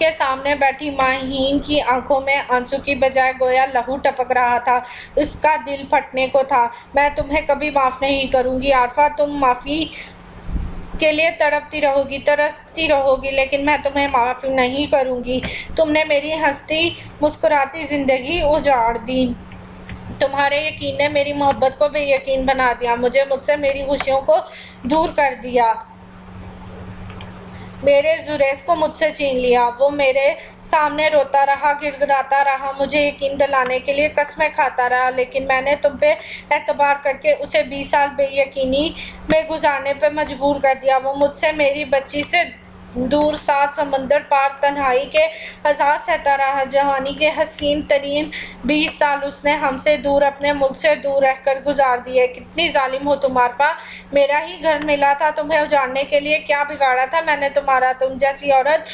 उसके सामने बैठी माहीन की आंखों में आंसू की बजाय गोया लहू टपक रहा था। उसका दिल फटने को था। मैं तुम्हें कभी माफ नहीं करूंगी आरफा, तुम माफी के लिए तरसती रहोगी, लेकिन मैं तुम्हें माफ नहीं करूंगी। तुमने मेरी हंसती मुस्कुराती जिंदगी उजाड़ दी। तुम्हारे यकीन ने मेरी मोहब्बत को बेयकीन बना दिया, मुझसे मेरी खुशियों को दूर कर दिया। मेरे जुरेस को मुझसे छीन लिया। वो मेरे सामने रोता रहा, गिड़गिड़ाता रहा, मुझे यकीन दिलाने के लिए कस्में खाता रहा, लेकिन मैंने तुम पे एतबार करके उसे 20 साल बेयकीनी में गुजारने पे मजबूर कर दिया। वो मुझसे, मेरी बच्ची से दूर, 7 समंदर पार, तन्हाई के हजार सहता रहा। जवानी के हसीन तरीन 20 साल उसने हमसे दूर, अपने मुल्क से दूर रहकर गुजार दिए। कितनी जालिम हो तुम आरफा। मेरा ही घर मिला था तुम्हें उजाड़ने के लिए। क्या बिगाड़ा था मैंने तुम्हारा? तुम जैसी औरत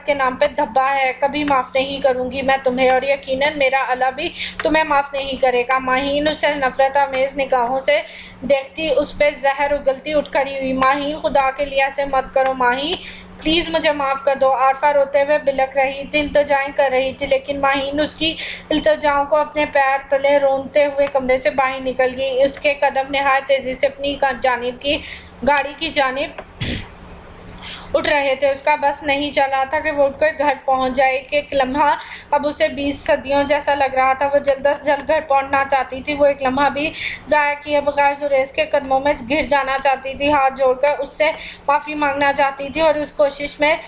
के नाम पे धब्बा है। कभी माफ नहीं करूंगी मैं तुम्हें, और यकीनन मेरा अल्लाह भी तुम्हें माफ नहीं करेगा। माहीन उसे नफरत आमेज निगाहों से देखती, उस पे जहर उगलती उठ खड़ी हुई। माहीन, खुदा के लिए ऐसे मत करो माही, प्लीज मुझे माफ कर दो। आरफा रोते हुए बिलख रही थी, इल्तिजाएं कर रही थी, लेकिन माहीन उसकी इल्तिजाओं को अपने पैर तले रोनते हुए कमरे से बाहर निकल गई। उसके कदम निहायत तेजी से अपनी जानिब की गाड़ी की जानिब उठ रहे थे। उसका बस नहीं चल रहा था कि वो उठकर घर पहुंच जाए। एक लम्हा अब उसे 20 सदियों जैसा लग रहा था। वो जल्द से जल्द घर पहुंचना चाहती थी। वो एक लम्हा भी जाया किए बगैर जुरेस के कदमों में गिर जाना चाहती थी, हाथ जोड़कर उससे माफी मांगना चाहती थी, और उस कोशिश में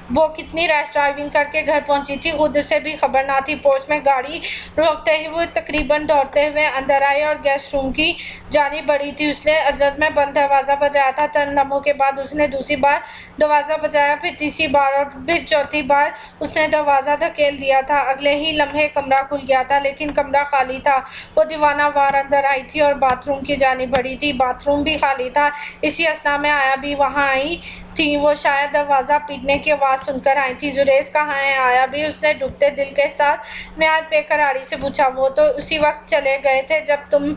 वो कितनी रैश ड्राइविंग करके घर पहुंची थी खुद उसे भी खबर ना थी। पोर्च में गाड़ी रोकते ही वो तकरीबन दौड़ते हुए अंदर आई और गेस्ट रूम की जानिब बढ़ी थी। उसने अजरत में बंद दरवाज़ा बजाया था। चंद लम्हों के बाद उसने दूसरी बार दरवाज़ा बजाया, फिर तीसरी बार और फिर चौथी बार उसने दरवाज़ा धकेल दिया था। अगले ही लम्हे कमरा खुल गया था, लेकिन कमरा खाली था। वो दीवाना वार अंदर आई थी और बाथरूम की जानिब बढ़ी थी। बाथरूम भी खाली था। इसी असना में आया भी वहाँ आई थी। वो शायद दरवाज़ा पीटने की आवाज़ सुनकर आई थी। जुरेस कहाँ है? आया भी उसने डूबते दिल के साथ निहायत बेकरारी से पूछा। वो तो उसी वक्त चले गए थे जब तुम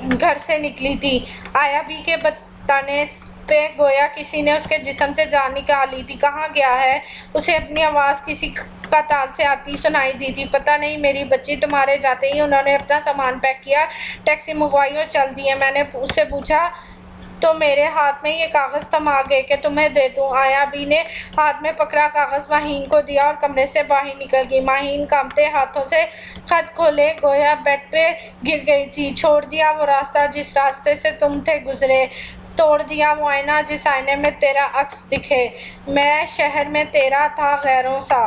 घर से निकली थी। आया भी के बताने पे गोया किसी ने उसके जिस्म से जान निकाल ली थी। कहाँ गया है? उसे अपनी आवाज़ किसी कतार से आती सुनाई दी थी। पता नहीं मेरी बच्ची, तुम्हारे जाते ही उन्होंने अपना सामान पैक किया, टैक्सी मंगवाई और चल दिए। मैंने उससे पूछा तो मेरे हाथ में ये कागज़ थमा गए कि तुम्हें दे दूं। आया बी ने हाथ में पकड़ा कागज़ माहीन को दिया और कमरे से बाहर निकल गई। माहीन कांपते हाथों से खत खोले गोया बेड पे गिर गई थी। छोड़ दिया वो रास्ता जिस रास्ते से तुम थे गुजरे, तोड़ दिया वो आईना जिस आईने में तेरा अक्स दिखे। मैं शहर में तेरा था गैरों सा,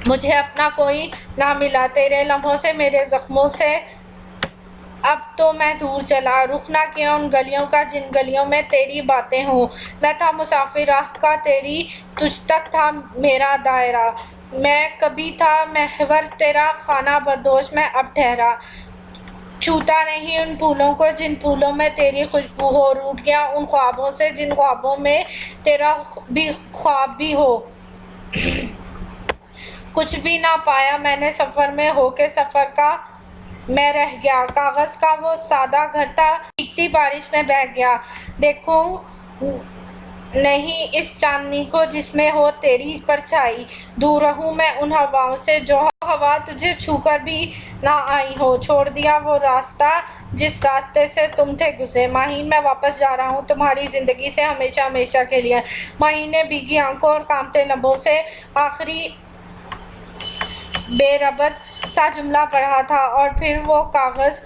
मुझे अपना कोई ना मिला। तेरे लम्हों से, मेरे जख्मों से अब तो मैं दूर चला, रुख ना किया उन गलियों का जिन गलियों में तेरी बातें हों। मैं था मुसाफिर राह का तेरी, तुझ तक था मेरा दायरा। मैं कभी था महवर तेरा, खाना बदोश मैं अब ठहरा। छूता नहीं उन फूलों को जिन फूलों में तेरी खुशबू हो। रूठ गया उन ख्वाबों से जिन ख्वाबों में तेरा भी ख्वाब भी हो। कुछ भी ना पाया मैंने सफ़र में, होके सफ़र का मैं रह गया। कागज़ का वो सादा घर था, भीगती बारिश में बह गया। देखूं नहीं इस चांदनी को जिसमें हो तेरी परछाई। दूर रहूं मैं उन हवाओं से जो हवा तुझे छूकर भी ना आई हो। छोड़ दिया वो रास्ता जिस रास्ते से तुम थे गुजरे। माहीन, मैं वापस जा रहा हूँ तुम्हारी ज़िंदगी से हमेशा हमेशा के लिए। माहीन ने भीगी आंखों और कांपते लबों से आखिरी बेरबत सा जुमला पढ़ा था, और फिर वो कागज़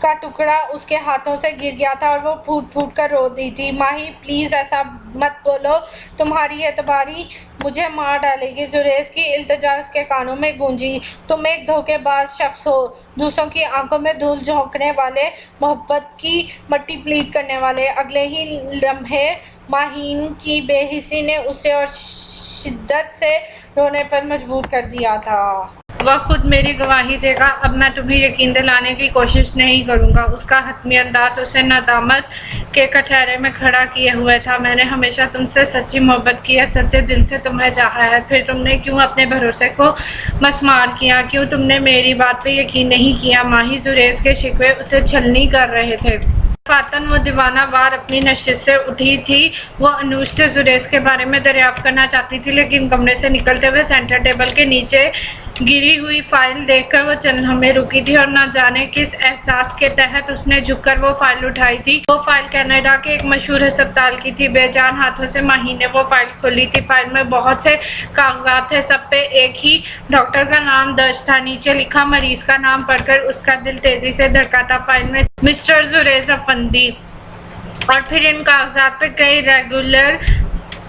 का टुकड़ा उसके हाथों से गिर गया था और वो फूट फूट कर रो दी थी। माही, प्लीज़ ऐसा मत बोलो, तुम्हारी एतबारी मुझे मार डालेगी। जुरेस की इल्तिजा उसके कानों में गूंजी। तुम एक धोखेबाज शख्स हो, दूसरों की आंखों में धूल झोंकने वाले, मोहब्बत की मट्टी प्लीट करने वाले। अगले ही लम्हे माहीन की बेहिसी ने उसे और शिद्दत से रोने पर मजबूर कर दिया था। वह खुद मेरी गवाही देगा, अब मैं तुम्हें यकीन दिलाने की कोशिश नहीं करूँगा। उसका हतमी अंदाज उसे नदामत के कटहरे में खड़ा किए हुए था। मैंने हमेशा तुमसे सच्ची मोहब्बत की है, सच्चे दिल से तुम्हें चाहा है। फिर तुमने क्यों अपने भरोसे को मस्मार किया? क्यों तुमने मेरी बात पे यकीन नहीं किया? माही, जुरेस के शिकवे उसे छलनी कर रहे थे। फातन वो दीवाना वार अपनी नशिस्त से उठी थी। वो अनुज से जुरेज के बारे में दरियाफ्त करना चाहती थी, लेकिन कमरे से निकलते हुए सेंटर टेबल के नीचे गिरी हुई फाइल देखकर वो चंद लम्हे रुकी थी और न जाने किस एहसास के तहत उसने झुककर वो फाइल उठाई थी। वो फाइल कनाडा के एक मशहूर अस्पताल की थी। बेजान हाथों से माही ने वो फाइल खोली थी। फाइल में बहुत से कागजात थे, सब पे एक ही डॉक्टर का नाम दर्ज था। नीचे लिखा मरीज का नाम पढ़कर उसका दिल तेजी से धड़का था। फाइल में मिस्टर जुरेज अफंदी और फिर इन कागजात पे कई रेगुलर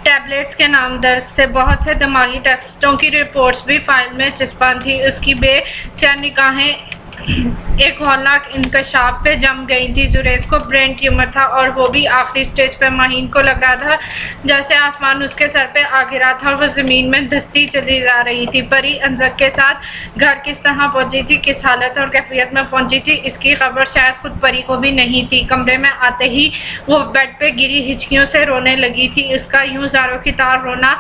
टैबलेट्स के नाम दर्ज थे। बहुत से दिमागी टेस्टों की रिपोर्ट्स भी फाइल में चिपकाई थी। उसकी बेचैन निगाहें एक हौलनाक इंकशाफ पे जम गई थी। जुरेज को ब्रेन ट्यूमर था और वो भी आखिरी स्टेज पे। माहीन को लगा था जैसे आसमान उसके सर पे आ गिरा था और वो ज़मीन में धंसती चली जा रही थी। परी अंजक के साथ घर किस तरह पहुंची थी, किस हालत और कैफियत में पहुंची थी, इसकी खबर शायद खुद परी को भी नहीं थी। कमरे में आते ही वो बेड पे गिरी हिचकियों से रोने लगी थी। इसका यूं ज़ारों की तार रोना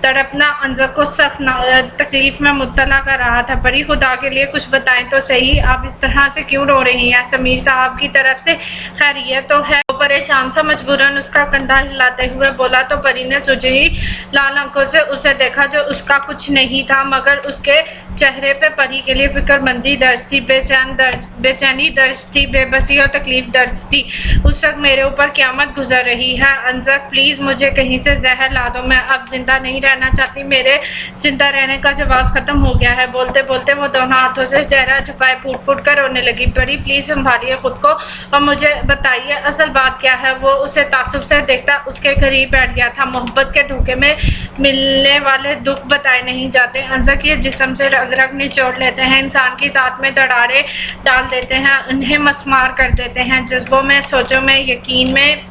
तड़पना अंजक को सख्त तकलीफ में मुब्तला कर रहा था। परी खुदा के लिए कुछ बताएं तो सही, आप इस तरह से क्यों रो रही हैं? समीर साहब की तरफ से खैरियत तो है? वो परेशान सा मजबूरन उसका कंधा हिलाते हुए बोला तो परी ने सुजही लाल आंखों से उसे देखा जो उसका कुछ नहीं था, मगर उसके चेहरे पे परी के लिए फिक्रमंदी दर्ज थी, बेचैनी दर्ज थी, बेबसी और तकलीफ दर्ज थी। उस वक्त मेरे ऊपर क़यामत गुजर रही है। अंजक प्लीज़ मुझे कहीं से जहर ला दो, मैं अब जिंदा नहीं रहना चाहती। मेरे जिंदा रहने का जवाब खत्म हो गया है। बोलते बोलते वो दोनों हाथों से चेहरा छुपाए फूट फूट कर रोने लगी। परी प्लीज संभालिए खुद को और मुझे बताइए असल बात क्या है। वो उसे तासुब से देखता उसके करीब बैठ गया था। मोहब्बत के धोखे में मिलने वाले दुख बताए नहीं जाते। अंजक ये जिस्म से रग रग निचोड़ लेते हैं, इंसान की जात में दरारें डाल देते हैं, उन्हें मस्मार कर देते हैं। जज्बों में, सोचों में, यकीन में,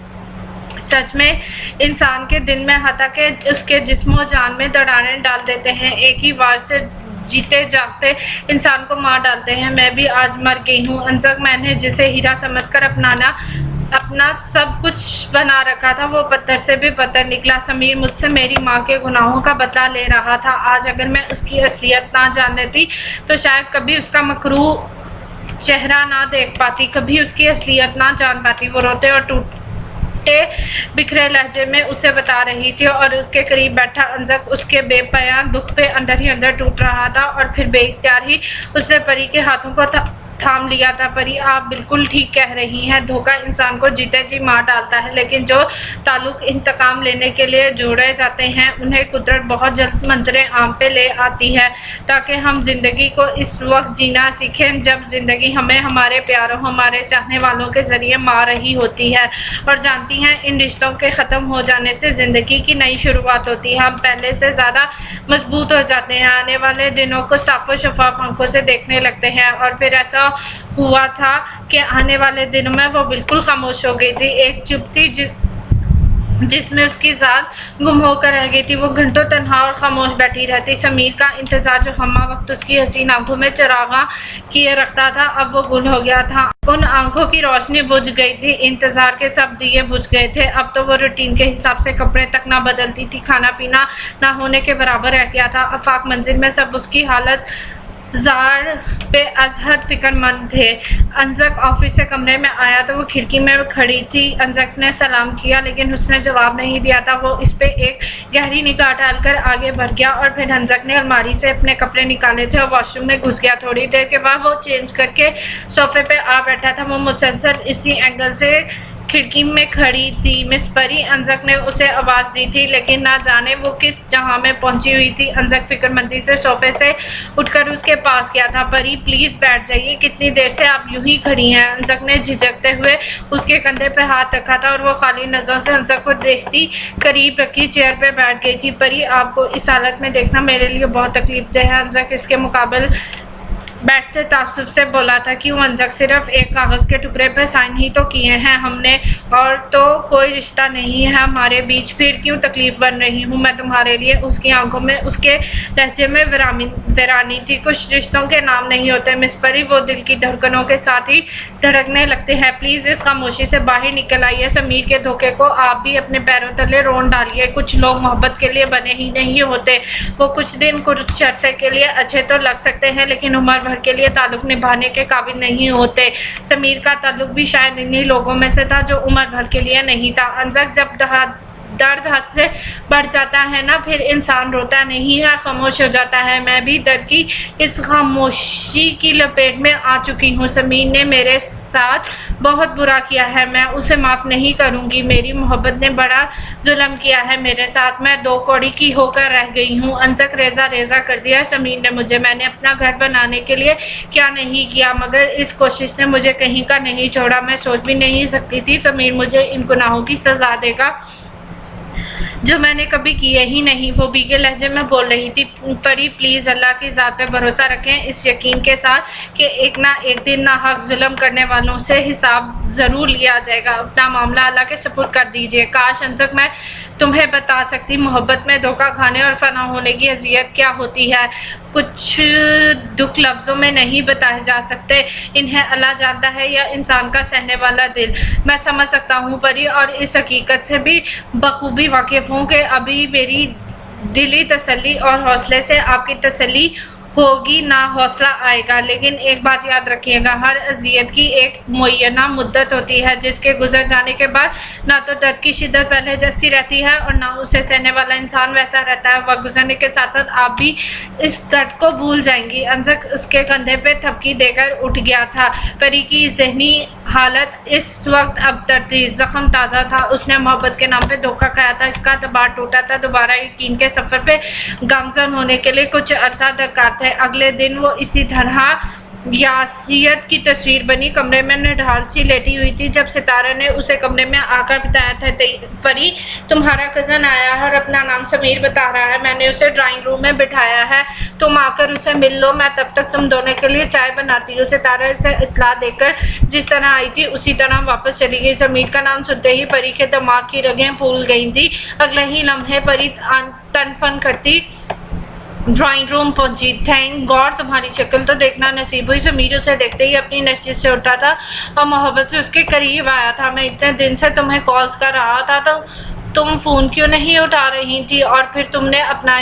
सच में इंसान के दिल में, हता के उसके जिस्मो जान में दरारें डाल देते हैं। एक ही वार से जीते जागते इंसान को मार डालते हैं। मैं भी आज मर गई हूँ अंजक। मैंने जिसे हीरा समझकर अपना सब कुछ बना रखा था वो पत्थर से भी पत्थर निकला। समीर मुझसे मेरी माँ के गुनाहों का बदला ले रहा था। आज अगर मैं उसकी असलियत ना जान लेती तो शायद कभी उसका मकरूह चेहरा ना देख पाती, कभी उसकी असलियत ना जान पाती। वो रोते और टूटे बिखरे लहजे में उसे बता रही थी और उसके करीब बैठा अंजक उसके बेपयां दुख पे अंदर ही अंदर टूट रहा था। और फिर बेइख्तियार ही उसने परी के हाथों को थाम लिया था। परी आप बिल्कुल ठीक कह रही हैं, धोखा इंसान को जीते जी मार डालता है, लेकिन जो ताल्लुक इंतकाम लेने के लिए जोड़े जाते हैं उन्हें कुदरत बहुत जल्द मंजरे आम पे ले आती है, ताकि हम जिंदगी को इस वक्त जीना सीखें जब जिंदगी हमें हमारे प्यारों, हमारे चाहने वालों के जरिए मार रही होती है। और जानती हैं इन रिश्तों के ख़त्म हो जाने से ज़िंदगी की नई शुरुआत होती है। हम पहले से ज़्यादा मजबूत हो जाते हैं, आने वाले दिनों को साफ़ो शफाफ आंखों से देखने लगते हैं। और फिर ऐसा हुआ था कि आने वाले दिनों में वो बिल्कुल खामोश हो गई थी। एक चुप थी जिसमें उसकी जात गुम होकर रह गई थी। वो घंटों तन्हा और खामोश बैठी रहती। समीर का इंतजार जो हमा वक्त उसकी हसीन आंखों में चरागा किए रखता था अब वो गुल हो गया था। उन आंखों की रोशनी बुझ गई थी, इंतजार के सब दिए बुझ गए थे। अब तो वो रूटीन के हिसाब से कपड़े तक ना बदलती थी, खाना पीना ना होने के बराबर रह गया था। आफाक मंजिल में सब उसकी हालत जार पे अजहद फिक्रमंद थे। अंजक ऑफिस से कमरे में आया तो वो खिड़की में खड़ी थी। अंजक ने सलाम किया लेकिन उसने जवाब नहीं दिया था। वो इस पे एक गहरी निगाह डालकर आगे बढ़ गया और फिर अंजक ने अलमारी से अपने कपड़े निकाले थे और वॉशरूम में घुस गया। थोड़ी देर के बाद वो चेंज करके सोफे पे आ बैठा था। वो मुसलसल इसी एंगल से खिड़की में खड़ी थी। मिस परी, अंजक ने उसे आवाज़ दी थी, लेकिन ना जाने वो किस जहां में पहुंची हुई थी। अंजक फिक्रमंदी से सोफे से उठकर उसके पास गया था। परी प्लीज़ बैठ जाइए, कितनी देर से आप यूं ही खड़ी हैं? अंजक ने झिझकते हुए उसके कंधे पर हाथ रखा था और वो खाली नज़रों से अंजक को देखती करीब रखी चेयर पर बैठ गई थी। परी आपको इस हालत में देखना मेरे लिए बहुत तकलीफ दे है। अंजक इसके मुकाबले बैठते तासुब से बोला था। क्यों अंजक? सिर्फ एक कागज़ के टुकड़े पर साइन ही तो किए हैं हमने, और तो कोई रिश्ता नहीं है हमारे बीच। फिर क्यों तकलीफ़ बन रही हूँ मैं तुम्हारे लिए? उसकी आंखों में, उसके लहजे में वीरानी थी। कुछ रिश्तों के नाम नहीं होते मिस परी, वो दिल की धड़कनों के साथ ही धड़कने लगते हैं। प्लीज़ इस खामोशी से बाहर निकल आइए। समीर के धोखे को आप भी अपने पैरों तले रोन डालिए। कुछ लोग मोहब्बत के लिए बने ही नहीं होते। वो कुछ दिन, कुछ अरसे के लिए अच्छे तो लग सकते हैं, लेकिन उम्र भर के लिए ताल्लुक निभाने के काबिल नहीं होते। समीर का ताल्लुक भी शायद इन्हीं लोगों में से था जो उम्र भर के लिए नहीं था। अंजक जब दर्द हद से बढ़ जाता है ना, फिर इंसान रोता नहीं है, खामोश हो जाता है। मैं भी दर्द की इस खामोशी की लपेट में आ चुकी हूँ। समीर ने मेरे साथ बहुत बुरा किया है, मैं उसे माफ़ नहीं करूँगी। मेरी मोहब्बत ने बड़ा जुल्म किया है मेरे साथ, मैं दो कौड़ी की होकर रह गई हूँ। अंजक रेजा रेजा कर दिया समीर ने मुझे। मैंने अपना घर बनाने के लिए क्या नहीं किया, मगर इस कोशिश ने मुझे कहीं का नहीं छोड़ा। मैं सोच भी नहीं सकती थी समीर मुझे इन गुनाहों की सज़ा देगा जो मैंने कभी किए ही नहीं। वो भीगे लहजे में बोल रही थी, परी प्लीज़ अल्लाह की ज़ात पे भरोसा रखें, इस यकीन के साथ कि एक ना एक दिन नाहक जुल्म करने वालों से हिसाब ज़रूर लिया जाएगा। अपना मामला अल्लाह के सुपुर्द कर दीजिए। काश अंतक मैं तुम्हें बता सकती मोहब्बत में धोखा खाने और फना होने की अजियत क्या होती है। कुछ दुख लफ्ज़ों में नहीं बताए जा सकते, इन्हें अल्लाह जानता है या इंसान का सहने वाला दिल। मैं समझ सकता हूँ परी, और इस हकीकत से भी बखूबी वाकिफ़ हूँ कि अभी मेरी दिली तसल्ली और हौसले से आपकी तसल्ली होगी ना हौसला आएगा। लेकिन एक बात याद रखिएगा, हर अजियत की एक मुय्यना मुद्दत होती है जिसके गुजर जाने के बाद ना तो दर्द की शिद्दत पहले जैसी रहती है और ना उसे सहने वाला इंसान वैसा रहता है। वक्त गुजरने के साथ साथ आप भी इस दर्द को भूल जाएंगी। अंजक उसके कंधे पे थपकी देकर उठ गया था। परी की जहनी हालत इस वक्त अबतर थी, जख्म ताज़ा था। उसने मोहब्बत के नाम पे धोखा खाया था, इसका दबाव टूटा था। दोबारा यकीन के सफ़र पे गामज़न होने के लिए कुछ अरसा दरकार था। अगले दिन वो इसी तरह यासियत की तस्वीर बनी कमरे में निढाल सी लेटी हुई थी जब सितारा ने उसे कमरे में आकर बताया था, परी तुम्हारा कज़न आया है और अपना नाम समीर बता रहा है। मैंने उसे ड्राइंग रूम में बिठाया है, तुम आकर उसे मिल लो, मैं तब तक तुम दोनों के लिए चाय बनाती हूँ। सितारा से इत्तला देकर जिस तरह आई थी उसी तरह वापस चली गई। समीर का नाम सुनते ही परी के दिमाग की रगें फूल गई थी। अगले ही लम्हे परी तनफन करती ड्राइंग रूम पहुंची। थैंक गॉड तुम्हारी शक्ल तो देखना नसीब हुई। समीर उसे देखते ही अपनी नस्जिश से उठा था और मोहब्बत से उसके करीब आया था। मैं इतने दिन से तुम्हें कॉल्स कर रहा था तो तुम फ़ोन क्यों नहीं उठा रही थी, और फिर तुमने अपना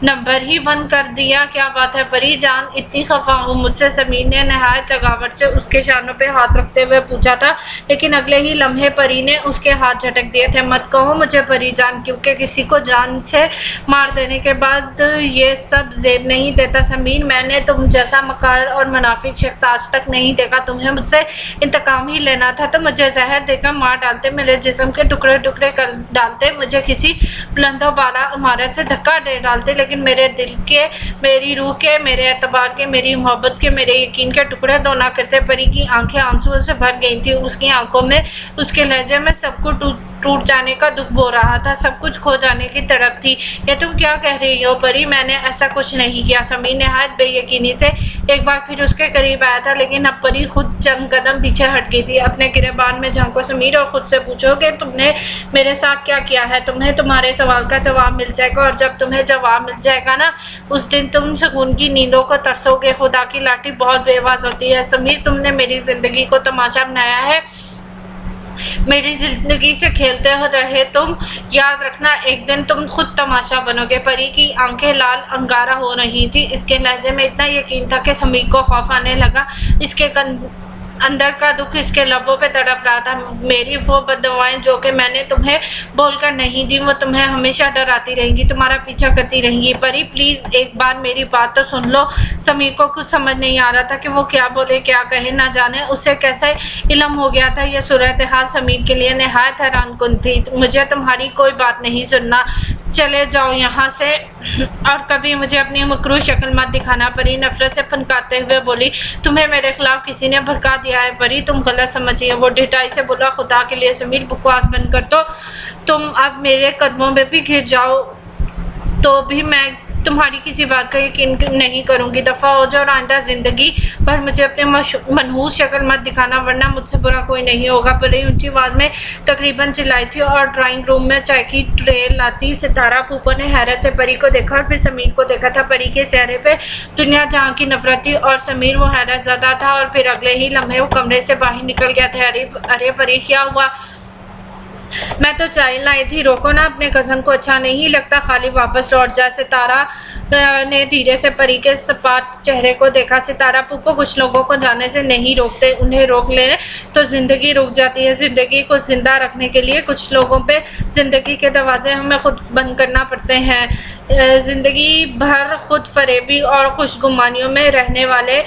नंबर ही बंद कर दिया, क्या बात है परी जान, इतनी खफा हूँ मुझसे। समीर ने नहायत लगावट से उसके शानों पे हाथ रखते हुए पूछा था, लेकिन अगले ही लम्हे परी ने उसके हाथ झटक दिए थे। मत कहो मुझे परी जान, क्योंकि किसी को जान से मार देने के बाद ये सब जेब नहीं देता समीर। मैंने तुम जैसा मकार और मुनाफिक शख्स आज तक नहीं देखा। तुम्हें मुझसे इंतकाम ही लेना था तो मुझे जहर देकर मार डालते, मेरे जिस्म के टुकड़े टुकड़े कर डालते, मुझे किसी बुलंदो बाला इमारत से धक्का दे डालते, लेकिन मेरे दिल के, मेरी रूह के, मेरे एतबार के, मेरी मोहब्बत के, मेरे यकीन के टुकड़े दो ना करते। परी की आंखें आंसुओं से भर गई थी। उसकी आंखों में, उसके लहजे में सब कुछ टूट जाने का दुख बो रहा था, सब कुछ खो जाने की तड़प थी। ये तुम क्या कह रही हो परी, मैंने ऐसा कुछ नहीं किया। समीर नहायत बेयकीनी से एक बार फिर उसके करीब आया था, लेकिन अब परी खुद चंद कदम पीछे हट गई थी। अपने गिरेबान में झांको समीर और खुद से पूछो कि तुमने मेरे साथ क्या किया है। तुम्हें तुम्हारे सवाल का जवाब मिल जाएगा, और जब तुम्हें जवाब मिल जाएगा ना, उस दिन तुम सुकून की नींदों को तरसोगे। खुदा की लाठी बहुत बेवाज होती है समीर, तुमने मेरी जिंदगी को तमाशा बनाया है, मेरी जिंदगी से खेलते हो रहे तुम। याद रखना एक दिन तुम खुद तमाशा बनोगे। परी की आंखें लाल अंगारा हो रही थी। इसके लहजे में इतना यकीन था कि समीर को खौफ आने लगा। इसके अंदर का दुख इसके लबों पे तड़प रहा था। मेरी वो बददुआएं जो कि मैंने तुम्हें बोलकर नहीं दी, वो तुम्हें हमेशा डराती रहेंगी, तुम्हारा पीछा करती रहेंगी। परी प्लीज़ एक बार मेरी बात तो सुन लो। समीर को कुछ समझ नहीं आ रहा था कि वो क्या बोले क्या कहे, ना जाने उसे कैसे इल्म हो गया था। यह सूरत हाल समीर के लिए नहायत हैरानकुन थी। मुझे तुम्हारी कोई बात नहीं सुनना, चले जाओ यहाँ से, और कभी मुझे अपनी मकरूह शक्ल मत दिखाना। परी नफरत से फनकाते हुए बोली, तुम्हें मेरे खिलाफ किसी ने भड़का दिया है परी, तुम गलत समझिए। वो ढिठाई से बोला, खुदा के लिए समीर बकवास बंद कर दो, तुम अब मेरे कदमों में भी गिर जाओ तो भी मैं तुम्हारी किसी बात का यकीन नहीं करूंगी। दफ़ा हो जाओ और आइंदा ज़िंदगी पर मुझे अपने मनहूस शक्ल मत दिखाना, वरना मुझसे बुरा कोई नहीं होगा। परी ऊंची आवाज़ में तकरीबन चिल्लाई थी और ड्राइंग रूम में चाय की ट्रे लाती सितारा फूफो ने हैरत से परी को देखा और फिर समीर को देखा था। परी के चेहरे पे दुनिया जहाँ की नफरत थी और समीर वो हैरत ज़्यादा था, और फिर अगले ही लम्हे वो कमरे से बाहर निकल गया था। अरे परी क्या हुआ, मैं तो चाय लाई थी, रोको ना अपने कज़न को, अच्छा नहीं लगता, खाली वापस लौट जा। सितारा ने धीरे से परी के सपाट चेहरे को देखा। सितारा पुप्पो, कुछ लोगों को जाने से नहीं रोकते, उन्हें रोक ले तो जिंदगी रुक जाती है। जिंदगी को जिंदा रखने के लिए कुछ लोगों पे जिंदगी के दरवाजे हमें खुद बंद करना पड़ते हैं। जिंदगी भर खुद फरेबी और खुशगुमानियों में रहने वाले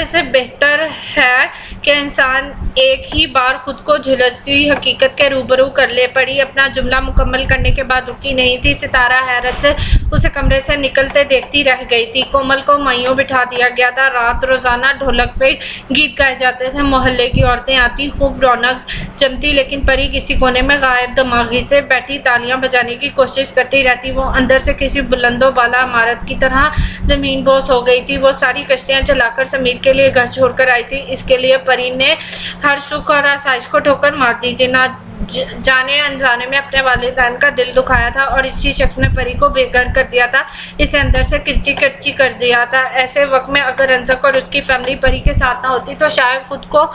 से बेहतर है कि इंसान एक ही बार खुद को झुलसती हुई हकीकत के रूबरू कर ले। परी अपना जुमला मुकम्मल करने के बाद रुकी नहीं थी। सितारा हैरत से उसे कमरे से निकलते देखती रह गई थी। कोमल को माइयों बिठा दिया गया था। रात रोजाना ढोलक पे गीत गाए जाते थे। मोहल्ले की औरतें आती, खूब रौनक जमती, लेकिन परी किसी कोने में गायब दिमागी से बैठी तालियां बजाने की कोशिश करती रहती। वो अंदर से किसी बुलंदो बाला इमारत की तरह जमीन बोस हो गई थी। वो सारी कश्तियां चलाकर समीर के लिए घर छोड़कर आई थी। इसके लिए परी ने हर सुख और आसाइश को ठोकर मार दी थी। ना जाने अनजाने में अपने वालिदैन का दिल दुखाया था और इसी शख्स ने परी को बेघर कर दिया था, इसे अंदर से किरची किरची कर दिया था। ऐसे वक्त में अगर अंजक और उसकी फैमिली परी के साथ ना होती तो शायद खुद को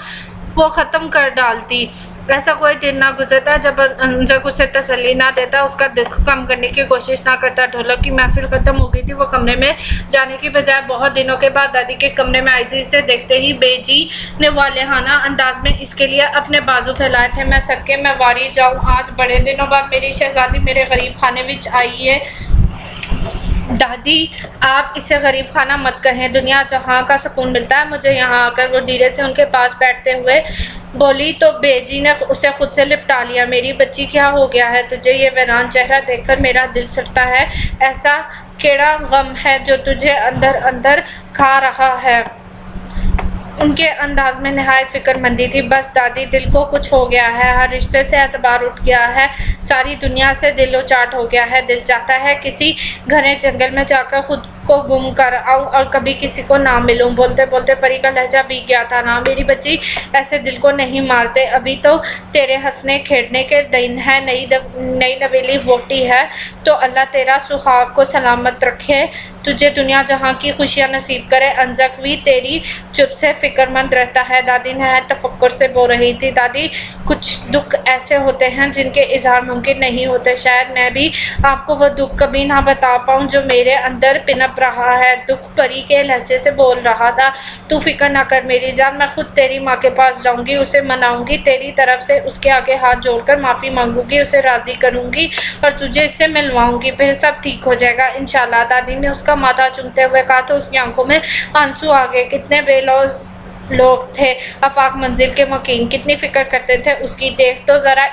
वो ख़त्म कर डालती। ऐसा कोई दिन ना गुजरता जब अंजक उसे तसल्ली ना देता, उसका दुख कम करने की कोशिश ना करता। ढोलक की महफिल खत्म हो गई थी। वो कमरे में जाने की बजाय बहुत दिनों के बाद दादी के कमरे में आई थी। इसे देखते ही बेजी ने वालेहाना अंदाज में इसके लिए अपने बाजू फैलाए थे। मैं सके मैं वारी जाऊँ, आज बड़े दिनों बाद मेरी शहजादी मेरे गरीब खाने विच आई है। दादी, आप इसे गरीब खाना मत कहें, दुनिया जहाँ का सुकून मिलता है मुझे यहाँ आकर। वो धीरे से उनके पास बैठते हुए बोली तो बेजी ने उसे खुद से लिपटा लिया। मेरी बच्ची, क्या हो गया है तुझे? ये वीरान चेहरा देखकर मेरा दिल सड़ता है। ऐसा केड़ा गम है जो तुझे अंदर अंदर खा रहा है? उनके अंदाज में निहायत फिक्रमंदी थी। बस दादी, दिल को कुछ हो गया है, हर रिश्ते से एतबार उठ गया है, सारी दुनिया से दिलो चाट हो गया है। दिल चाहता है किसी घने जंगल में जाकर खुद को गुम कर आऊं और कभी किसी को ना मिलूं। बोलते बोलते परी का लहजा भीग गया था। ना मेरी बच्ची, ऐसे दिल को नहीं मारते, अभी तो तेरे हंसने खेड़ने के दिन है। नई नवेली वोटी है तो अल्लाह तेरा सुहाग को सलामत रखे, तुझे दुनिया जहाँ की खुशियाँ नसीब करे। अंजक भी तेरी चुप से फिक्रमंद रहता है। दादी नहायत तफक्कुर से बोल रही थी। दादी, कुछ दुख ऐसे होते हैं जिनके इजहार मुमकिन नहीं होते। शायद मैं भी आपको वो दुख कभी ना बता पाऊँ जो मेरे अंदर पिनप रहा है। दुख परी के लहजे से बोल रहा था। तू फिक्र ना कर मेरी जान, मैं खुद तेरी माँ के पास जाऊंगी, उसे मनाऊंगी, तेरी तरफ से उसके आगे हाथ जोड़कर माफ़ी मांगूंगी, उसे राज़ी करूंगी और तुझे इससे मिलवाऊंगी, फिर सब ठीक हो जाएगा इंशाल्लाह। दादी ने उसका माथा चूमते हुए कहा तो उसकी आंखों में आंसू आ गए। कितने बेलौस लोग थे आफाक मंजिल के मकीन, कितनी फिक्र करते थे उसकी। देख तो ज़रा,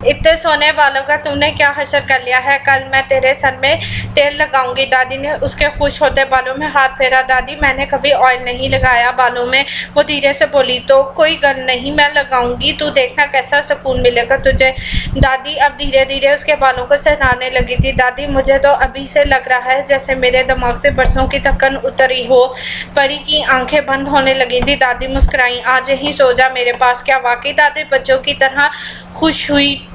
इतने सोने वालों का तुमने क्या हशर कर लिया है। कल मैं तेरे सर में तेल लगाऊंगी। दादी ने उसके खुश होते बालों में हाथ फेरा। दादी, मैंने कभी ऑयल नहीं लगाया बालों में, वो धीरे से बोली। तो कोई गल नहीं, मैं लगाऊंगी, तू देखना कैसा सुकून मिलेगा तुझे। दादी अब धीरे धीरे उसके बालों को सहलाने लगी थी। दादी, मुझे तो अभी से लग रहा है जैसे मेरे दिमाग से बरसों की थकन उतरी हो। परी की आंखें बंद होने लगी थी। दादी मुस्कुराई। आज ही सो जा मेरे पास। क्या वाकई दादी बच्चों की तरह खुश हुई?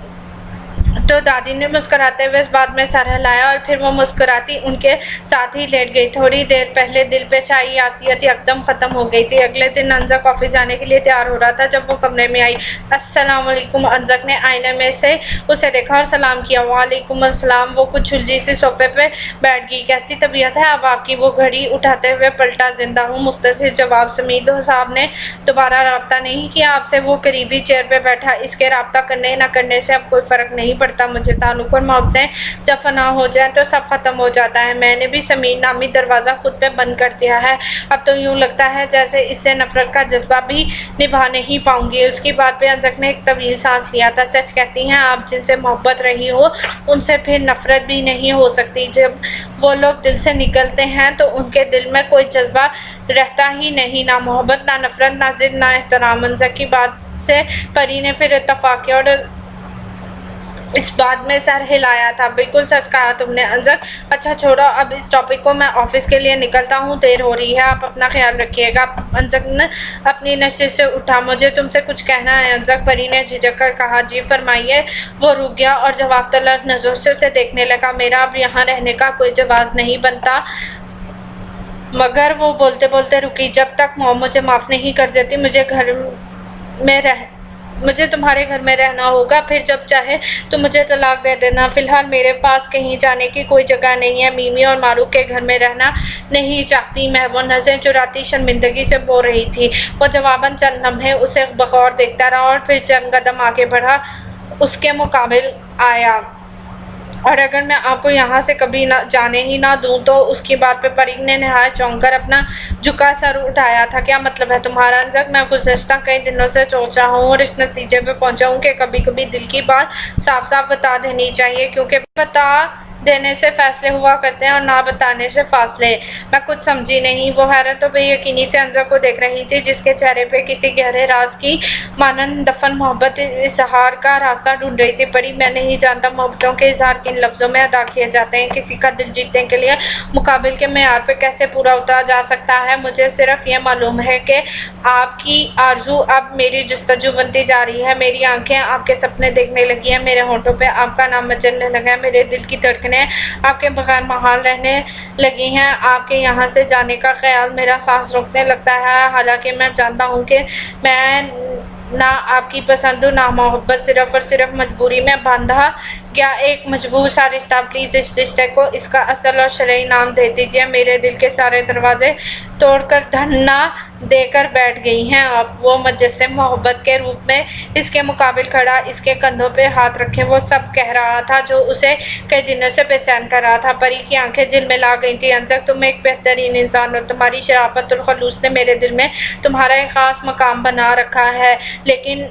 तो दादी ने मुस्कुराते हुए इस बात में सर हिलाया और फिर वो मुस्कुराती उनके साथ ही लेट गई। थोड़ी देर पहले दिल पे छाई आसियत एकदम ख़त्म हो गई थी। अगले दिन अंजक ऑफिस जाने के लिए तैयार हो रहा था जब वो कमरे में आई। अस्सलाम वालेकुम। अंजक ने आईने में से उसे देखा और सलाम किया। वालेकुम अस्सलाम। वो कुछ उलझी सी सोफे पे बैठ गई। कैसी तबीयत है अब आपकी? वो घड़ी उठाते हुए पलटा। जिंदा हूँ, मुख्तसर जवाब। समीद साहब ने दोबारा रब्ता नहीं किया आपसे? वो करीबी चेयर पे बैठा। इसके रब्ता करने न करने से अब कोई फ़र्क नहीं पड़ता मुझे। ताल्लुक और मोहब्बतें जब फना हो जाए तो सब खत्म हो जाता है। मैंने भी समीर नामी दरवाज़ा खुद पे बंद कर दिया है। अब तो यूँ लगता है जैसे इससे नफरत का जज्बा भी निभा नहीं पाऊंगी। उसकी बात पे अंजक ने एक तवील सांस लिया था। सच कहती हैं आप, जिनसे मोहब्बत रही हो उनसे फिर नफरत भी नहीं हो सकती। जब वो लोग दिल से निकलते हैं तो उनके दिल में कोई जज्बा रहता ही नहीं, ना मोहब्बत, ना नफरत, ना जिद, ना एहतराम। अंजक की बात से परी ने फिर इत्तफाक किया और इस बात में सर हिलाया था। बिल्कुल सच कहा तुमने अंजक। अच्छा छोड़ो अब इस टॉपिक को, मैं ऑफिस के लिए निकलता हूँ, देर हो रही है, आप अपना ख्याल रखिएगा। अंजक ने अपनी नशिश से उठा। मुझे तुमसे कुछ कहना है अंजक, परी ने झिझक कर कहा। जी फरमाइए। वो रुक गया और जवाब तलब नजर से उसे देखने लगा। मेरा अब यहाँ रहने का कोई जवाब नहीं बनता। मगर वो बोलते बोलते रुकी। जब तक मॉम मुझे माफ़ नहीं कर देती मुझे घर में मुझे तुम्हारे घर में रहना होगा, फिर जब चाहे तो मुझे तलाक दे देना। फिलहाल मेरे पास कहीं जाने की कोई जगह नहीं है। मिमी और मारूफ के घर में रहना नहीं चाहती। महबूब नज़रें चुराती शर्मिंदगी से बोल रही थी। वो जवाबन चंद लम्हे उसे बगौर देखता रहा और फिर चंद कदम आगे बढ़ा, उसके मुकाबिल आया। और अगर मैं आपको यहाँ से कभी ना जाने ही ना दूँ तो उसकी बात पे परीक ने नहायत चौंक कर अपना झुका सर उठाया था। क्या मतलब है तुम्हारा अंजक? मैं गुज़श्ता कई दिनों से सोच रहा हूँ और इस नतीजे पे पहुँचा हूँ कि कभी कभी दिल की बात साफ साफ बता देनी चाहिए, क्योंकि बता देने से फैसले हुआ करते हैं और ना बताने से फासले। मैं कुछ समझी नहीं। वो हैरत और बेयकीनी से अंजक को देख रही थी, जिसके चेहरे पे किसी गहरे राज की मानंद दफन मोहब्बत इजहार का रास्ता ढूंढ रही थी। परी, मैं नहीं जानता मोहब्बतों के इजहार किन लफ्ज़ों में अदा किए जाते हैं। किसी का दिल जीतने के लिए मुकाबिल के मेयार पे कैसे पूरा उतरा जा सकता है। मुझे सिर्फ ये मालूम है कि आपकी आरजू अब मेरी जुस्तजू बनती जा रही है। मेरी आंखें आपके सपने देखने लगी हैं। मेरे होंठों पे आपका नाम मचलने लगा है। मेरे दिल की धड़कन आपके बगैर महाल रहने लगी हैं। आपके यहाँ से जाने का ख्याल मेरा सांस रोकने लगता है। हालांकि मैं जानता हूँ कि मैं ना आपकी पसंद ना मोहब्बत, सिर्फ और सिर्फ मजबूरी में बांधा क्या एक मजबूर सा रिश्ता। प्लीज़ इस रिश्ते को इसका असल और शरई नाम दे दीजिए। मेरे दिल के सारे दरवाजे तोड़कर धन्ना देकर बैठ गई हैं आप। वो मुजस्सिम मोहब्बत के रूप में इसके मुकाबिल खड़ा, इसके कंधों पे हाथ रखे वो सब कह रहा था जो उसे कई दिनों से बेचैन कर रहा था। परी की आंखें झिलमिला गई थी। अंजक, तुम एक बेहतरीन इंसान हो। तुम्हारी शराफत और खलूस ने मेरे दिल में तुम्हारा एक खास मकाम बना रखा है, लेकिन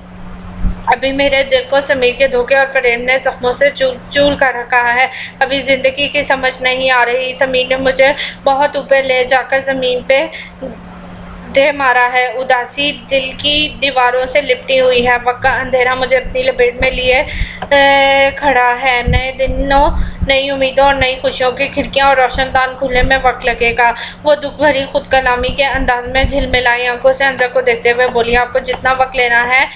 अभी मेरे दिल को समीर के धोखे और फरेब ने जख्मों से चूर कर रखा है। अभी ज़िंदगी की समझ नहीं आ रही। समीर ने मुझे बहुत ऊपर ले जाकर ज़मीन पे दे मारा है। उदासी दिल की दीवारों से लिपटी हुई है। वक्त का अंधेरा मुझे अपनी लपेट में लिए खड़ा है। नए दिनों, नई उम्मीदों और नई खुशियों की खिड़कियां और रोशनदान खुलने में वक्त लगेगा। वो दुख भरी खुद कलामी के अंदाज में झिलमिलाई आंखों से अंजक को देखते हुए बोली, आपको जितना वक्त लेना है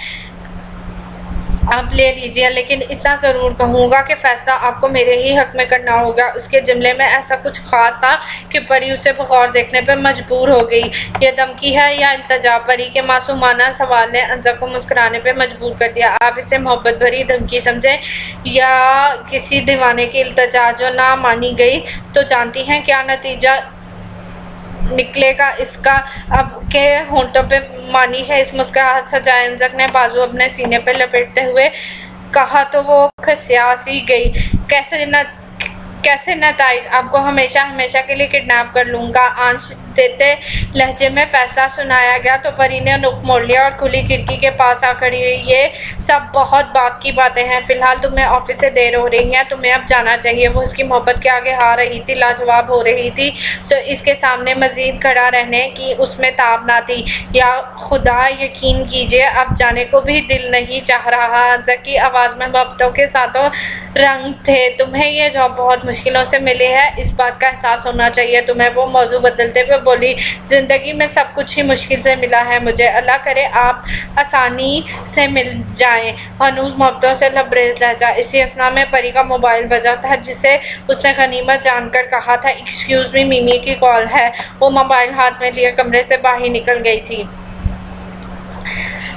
आप ले लीजिए, लेकिन इतना ज़रूर कहूँगा कि फ़ैसला आपको मेरे ही हक़ में करना होगा। उसके जुमले में ऐसा कुछ ख़ास था कि परी उसे बगौर देखने पर मजबूर हो गई। यह धमकी है या इल्तिजा? परी के मासूमाना सवाल ने अंजक को मुस्कुराने पर मजबूर कर दिया। आप इसे मोहब्बत भरी धमकी समझें या किसी दीवाने की इल्तिजा जो ना मानी गई, तो जानती हैं क्या नतीजा निकलेगा इसका? अब के होंठों पे मानी है इस मुस्कुराहट सजाए अंजक ने बाजू अपने सीने पे लपेटते हुए कहा तो वो खसिया सी गई। कैसे नताइज? आपको हमेशा हमेशा के लिए किडनैप कर लूँगा। आंच देते लहजे में फैसला सुनाया गया तो परी ने रुख मोड़ लिया और खुली खिड़की के पास आ खड़ी हुई। ये सब बहुत बात की बातें हैं। फिलहाल तुम्हें ऑफिस से देर हो रही है, तुम्हें अब जाना चाहिए। वो उसकी मोहब्बत के आगे हार रही थी, लाजवाब हो रही थी। तो इसके सामने मजीद खड़ा रहने की उसमें ताब ना थी। या खुदा, यकीन कीजिए अब जाने को भी दिल नहीं चाह रहा। अंजक की आवाज़ में मोहब्बतों के साथों रंग थे। तुम्हें ये जॉब बहुत मुश्किलों से मिली है, इस बात का एहसास होना चाहिए तुम्हें। वो मौजू बदलते हुए बोली, ज़िंदगी में सब कुछ ही मुश्किल से मिला है मुझे। अल्लाह करे आप आसानी से मिल जाएं। हनूज मोहब्बतों से लबरेज लहजा। इसी असना में परी का मोबाइल बजा था, जिसे उसने गनीमत जानकर कहा था, एक्सक्यूज़ मी, मिमी की कॉल है। वो मोबाइल हाथ में लिए कमरे से बाहर निकल गई थी।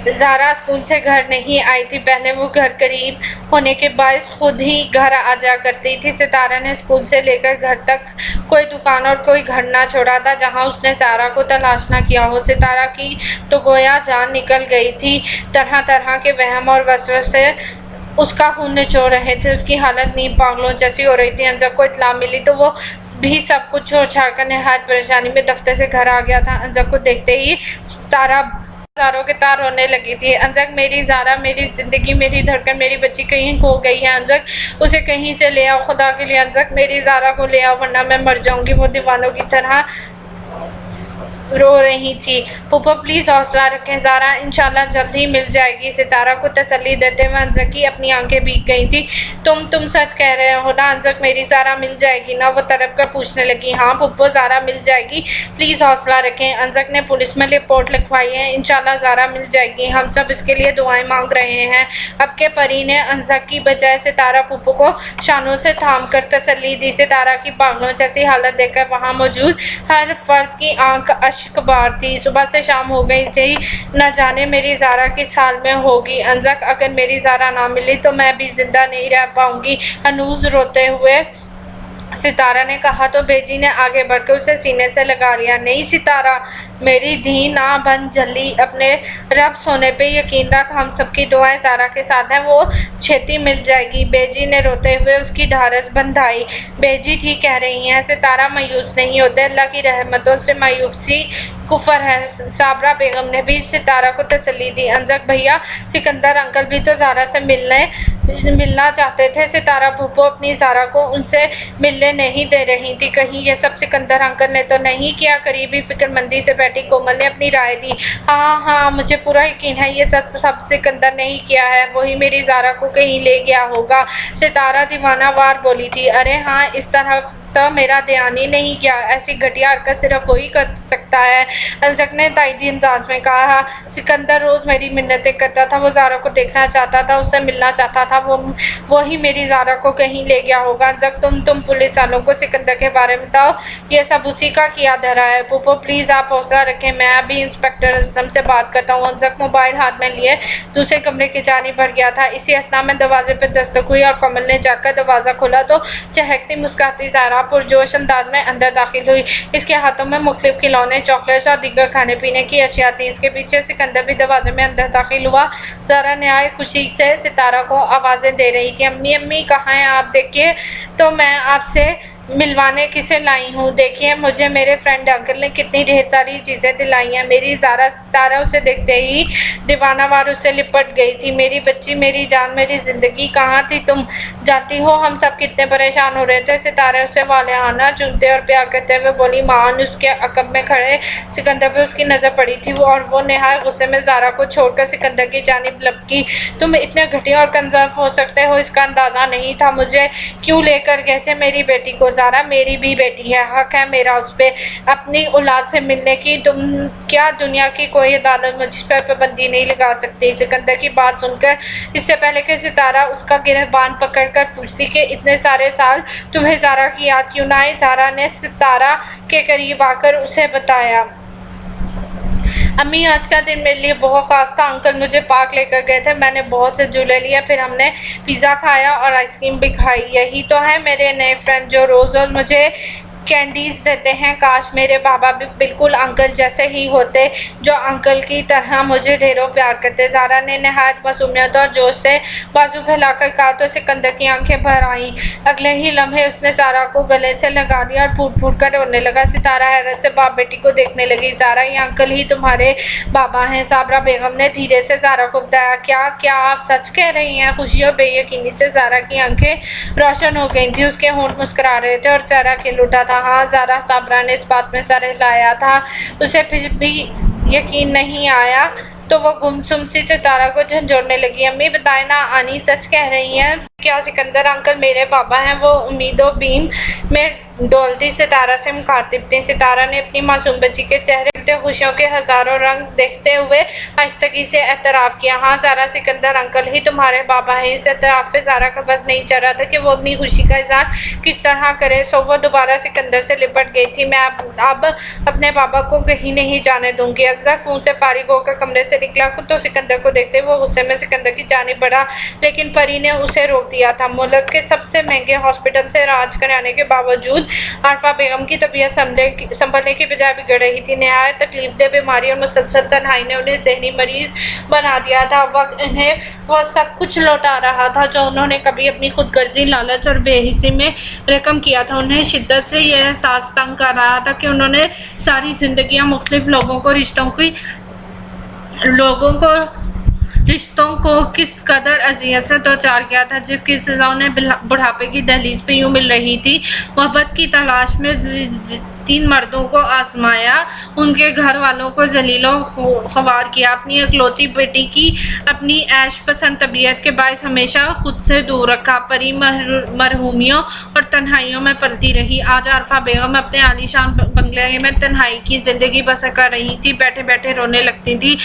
ज़ारा स्कूल से घर नहीं आई थी। पहले वो घर करीब होने के बायस खुद ही घर आ जा करती थी। सितारा ने स्कूल से लेकर घर तक कोई दुकान और कोई घर ना छोड़ा था जहां उसने ज़ारा को तलाश ना किया हो। सितारा की तो गोया जान निकल गई थी। तरह तरह के वहम और वसवसे उसका खून निचोड़ रहे थे। उसकी हालत नीम पागलों जैसी हो रही थी। अंजक को इत्तला मिली तो वो भी सब कुछ छोड़ छाड़ कर नहायत परेशानी में दफ्तर से घर आ गया था। अंजक को देखते ही तारा तारों के तार रोने लगी थी। अंजक, मेरी ज़ारा, मेरी ज़िंदगी, मेरी धड़कन, मेरी बच्ची कहीं खो गई है। अंजक, उसे कहीं से ले आओ खुदा के लिए। अंजक, मेरी ज़ारा को ले आओ वरना मैं मर जाऊंगी। वो दीवानों की तरह रो रही थी। पुप्पो प्लीज़ हौसला रखें, ज़ारा इंशाल्लाह जल्द ही मिल जाएगी। सितारा को तसल्ली देते हुए अंजक की अपनी आंखें भीग गई थी। तुम सच कह रहे हो ना अंजक, मेरी ज़ारा मिल जाएगी ना? वो तड़प कर पूछने लगी। हाँ पुप्पो, ज़ारा मिल जाएगी, प्लीज़ हौसला रखें। अंजक ने पुलिस में रिपोर्ट लिखवाई है, इंशाल्लाह ज़ारा मिल जाएगी। हम सब इसके लिए दुआएं मांग रहे हैं। अब के परी ने अंजक की बजाय सितारा पुप्पो को शानों से थाम कर तसल्ली दी। सितारा की पागलों जैसी हालत देखकर वहाँ मौजूद हर फर्द की आंख शुक्रवार थी, सुबह से शाम हो गई थी, न जाने मेरी ज़ारा किस हाल में होगी। अंजक, अगर मेरी ज़ारा ना मिली तो मैं भी जिंदा नहीं रह पाऊंगी, अनूज रोते हुए सितारा ने कहा तो बेजी ने आगे बढ़कर उसे सीने से लगा लिया। नहीं सितारा, मेरी धी ना बन जल्दी, अपने रब सोने पे यकीन रख, हम सबकी दुआएं ज़ारा के साथ हैं, वो छेती मिल जाएगी। बेजी ने रोते हुए उसकी ढारस बंधाई। बेजी ठीक कह रही हैं, सितारा मायूस नहीं होते, अल्लाह की रहमतों से मायूसी कुफर है। साबरा बेगम ने भी सितारा को तसल्ली दी। अंजक भैया, सिकंदर अंकल भी तो ज़ारा से मिलना चाहते थे। सितारा भुप्पो अपनी ज़ारा को उनसे मिलने नहीं दे रही थी, कहीं ये सब सिकंदर अंकल ने तो नहीं किया। करीबी फिक्रमंदी से बैठी कोमल ने अपनी राय दी। हाँ, मुझे पूरा यकीन है ये सब सिकंदर ने ही किया है, वही मेरी ज़ारा को कहीं ले गया होगा। सितारा दीवानावार बोली थी। अरे हाँ, इस तरह तो मेरा ध्यान ही नहीं गया, ऐसी घटिया हरकत सिर्फ वही कर सकता है। अंजक ने ताइदी अंदाज में कहा। सिकंदर रोज मेरी मिन्नतें करता था, वो ज़ारा को देखना चाहता था, उससे मिलना चाहता था, वो ही मेरी ज़ारा को कहीं ले गया होगा। अंजक, तुम पुलिस वालों को सिकंदर के बारे में बताओ, ये सब उसी का किया धरा है। पुप्पो प्लीज आप हौसला रखें, मैं अभी इंस्पेक्टर असलम से बात करता हूँ। अंजक मोबाइल हाथ में लिए दूसरे कमरे की जानिब बढ़ गया था। इसी असना में दरवाजे पर दस्तक हुई और कमल ने जाकर दरवाजा खोला तो चहकती मुस्कुराती ज़ारा पुरजोश अंदाज में अंदर दाखिल हुई। इसके हाथों में मुख्तलिफ खिलौने, चॉकलेट्स और दीगर खाने पीने की अशिया थी। इसके पीछे सिकंदर भी दरवाजे में अंदर दाखिल हुआ। ज़ारा नहायत खुशी से सितारा को आवाज़ें दे रही थी। अम्मी अम्मी कहाँ हैं आप? देखिए तो मैं आपसे मिलवाने किसे लाई हूँ, देखिए मुझे मेरे फ्रेंड अंकल ने कितनी ढेर सारी चीज़ें दिलाई हैं। मेरी ज़ारा सितारा उसे देखते ही दीवानावार उससे लिपट गई थी। मेरी बच्ची, मेरी जान, मेरी ज़िंदगी, कहाँ थी तुम? जानती हो हम सब कितने परेशान हो रहे थे। सितारा उसे वालेहाना चूमते और प्यार करते हुए बोली। मान उसके अकब में खड़े सिकंदर पर उसकी नज़र पड़ी थी और वो नहायत गुस्से में ज़ारा को छोड़कर सिकंदर की जानिब लपकी। तुम इतने घटिया और कंजर्व हो सकते हो, इसका अंदाज़ा नहीं था। मुझे क्यों लेकर गए थे मेरी बेटी को? ज़ारा मेरी भी बेटी है, हक है मेरा उस पर अपनी औलाद से मिलने की। तुम क्या दुनिया की कोई अदालत मुझ पर पाबंदी नहीं लगा सकती? सिकंदर की बात सुनकर इससे पहले कि सितारा उसका गिरबान पकड़कर पूछती कि इतने सारे साल तुम्हें ज़ारा की याद क्यों ना आई, ज़ारा ने सितारा के करीब आकर उसे बताया। अम्मी, आज का दिन मेरे लिए बहुत ख़ास था। अंकल मुझे पार्क लेकर गए थे, मैंने बहुत से झूले लिए, फिर हमने पिज़्ज़ा खाया और आइसक्रीम भी खाई। यही तो है मेरे नए फ्रेंड जो रोज़ रोज़ मुझे कैंडीज़ देते हैं। काश मेरे बाबा भी बिल्कुल अंकल जैसे ही होते, जो अंकल की तरह मुझे ढेरों प्यार करते। ज़ारा ने नहायत मासूमियत और जोश से बाजू फैलाकर कहा तो सिकंदर की आंखें भर आईं। अगले ही लम्हे उसने ज़ारा को गले से लगा लिया और फूट फूट कर रोने लगा। सितारा हैरत से बाप बेटी को देखने लगी। ज़ारा, ये अंकल ही तुम्हारे बाबा हैं? साबरा बेगम ने धीरे से ज़ारा को बताया। क्या आप सच कह रही हैं? खुशी और बेयकीनी से ज़ारा की आंखें रोशन हो गई थी, उसके होंठ मुस्कुरा रहे थे और चेहरा खिल उठा था। हाँ ज़ारा, साबरा ने इस बात में सर हिलाया था। उसे फिर भी यकीन नहीं आया तो वो गुमसुम सी सितारा को झंझोड़ने लगी। अम्मी बताए ना, आनी सच कह रही हैं क्या? सिकंदर अंकल मेरे बाबा हैं। वो उम्मीदों बीम में डोलती सितारा से मुखातिब थी। सितारा ने अपनी मासूम बच्ची के चेहरे खुशियों के हजारों रंग देखते हुए आहिस्तगी से एतराफ़ किया। हाँ ज़ारा, सिकंदर अंकल ही तुम्हारे बाबा हैं। इस एतराफ़ पे ज़ारा का बस नहीं चल रहा था कि वो अपनी खुशी का इज़हार किस तरह करे, सो वो दोबारा सिकंदर से लिपट गई थी। मैं अब अपने बाबा को कहीं नहीं जाने दूंगी। अक्सर फ़ोन से फारिग होकर कमरे से निकला तो सिकंदर को देखते वो गुस्से में सिकंदर की जानिब बढ़ा, लेकिन परी ने उसे रोक दिया था। मुल्क के सबसे महंगे हॉस्पिटल से राज कराने के बावजूद आरफा बेगम की तबीयत संभलने की बजाय बिगड़ रही थी। नहायत तकलीफदेह बीमारी और मुसलसल तन्हाई ने उन्हें जहनी मरीज बना दिया था। वक्त उन्हें वो सब कुछ लौटा रहा था जो उन्होंने कभी अपनी खुदगर्जी, लालच और बेहिसी में रकम किया था। उन्हें शिद्दत से यह एहसास तंग कर रहा था कि उन्होंने सारी जिंदगियां मुख्तलिफ लोगों रिश्तों को किस कदर अजियत से दो-चार किया था, जिसकी सज़ा उन्हें बुढ़ापे की दहलीज पे यूँ मिल रही थी। मोहब्बत की तलाश में 3 मर्दों को आजमाया, उनके घर वालों को जलीलो ख्वार किया, अपनी इकलौती बेटी की अपनी ऐश पसंद तबीयत के बायस हमेशा खुद से दूर रखा। परी मरहूमियों और तन्हाइयों में पलती रही। आज आरफा बेगम अपने आलीशान बंगले में तन्हाई की ज़िंदगी बसर कर रही थी। बैठे बैठे रोने लगती थी,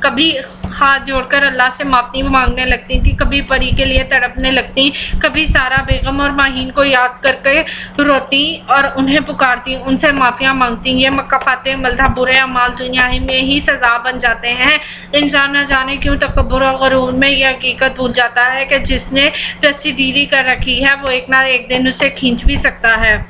कभी हाथ जोड़कर अल्लाह से माफ़ी मांगने लगती थी, कभी परी के लिए तड़पने लगती, कभी सारा बेगम और माहीन को याद करके रोती और उन्हें पुकारती, उनसे माफ़िया मांगती। ये मकाफाते मलदा बुरे अमाल दुनिया में ही सज़ा बन जाते हैं। इंसान न जाने क्यों तकब्बुर और गुरूर में ये हकीकत भूल जाता है कि जिसने रस्सी ढीली कर रखी है वो एक ना एक दिन उसे खींच भी सकता है।